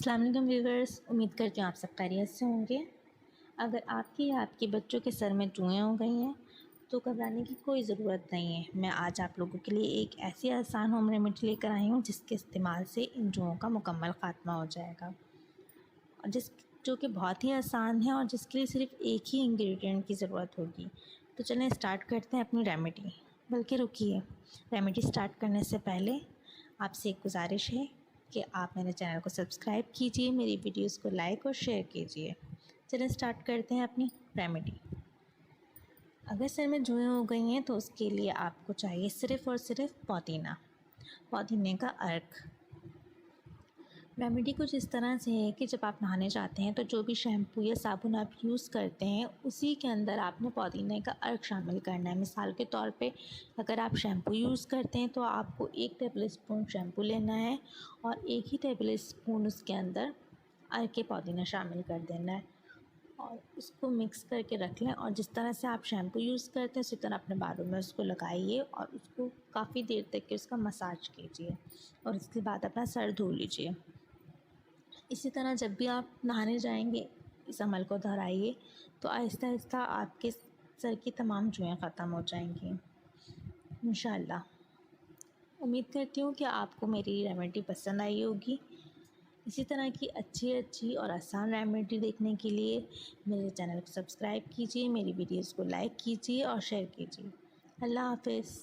अस्सलाम वालेकुम व्यूवर्स, उम्मीद करती हूँ आप सब खैरियत से होंगे। अगर आपके या आपके बच्चों के सर में जुएँ हो गई हैं तो घबराने की कोई ज़रूरत नहीं है। मैं आज आप लोगों के लिए एक ऐसी आसान होम रेमेडी लेकर आई हूँ जिसके इस्तेमाल से इन जुओं का मुकम्मल ख़ात्मा हो जाएगा और जो कि बहुत ही आसान है और जिसके लिए सिर्फ एक ही इंग्रेडिएंट की ज़रूरत होगी। तो चलें स्टार्ट करते हैं अपनी रेमेडी। बल्कि रुकिए, रेमेडी स्टार्ट करने से पहले आपसे एक गुजारिश है कि आप मेरे चैनल को सब्सक्राइब कीजिए, मेरी वीडियोस को लाइक और शेयर कीजिए। चलें स्टार्ट करते हैं अपनी रेमेडी। अगर सर में जुएँ हो गई हैं तो उसके लिए आपको चाहिए सिर्फ़ और सिर्फ पुदीने का अर्क। रेमेडी कुछ इस तरह से है कि जब आप नहाने जाते हैं तो जो भी शैम्पू या साबुन आप यूज़ करते हैं उसी के अंदर आपने पुदीने का अर्क शामिल करना है। मिसाल के तौर पे अगर आप शैम्पू यूज़ करते हैं तो आपको 1 टेबल स्पून शैम्पू लेना है और 1 ही टेबल स्पून उसके अंदर अर्क पुदीना शामिल कर देना है और उसको मिक्स करके रख लें। और जिस तरह से आप शैम्पू यूज़ करते हैं उसी तरह अपने बालों में उसको लगाइए और उसको काफ़ी देर तक के उसका मसाज कीजिए और उसके बाद अपना सर धो लीजिए। इसी तरह जब भी आप नहाने जाएंगे इस अमल को दोहराइए तो आहिस्ता आहिस्ता आपके सर की तमाम जुएँ ख़त्म हो जाएंगी इंशाअल्लाह। उम्मीद करती हूँ कि आपको मेरी रेमेडी पसंद आई होगी। इसी तरह की अच्छी और आसान रेमेडी देखने के लिए मेरे चैनल को सब्सक्राइब कीजिए, मेरी वीडियोज़ को लाइक कीजिए और शेयर कीजिए। अल्लाह हाफ़िज़।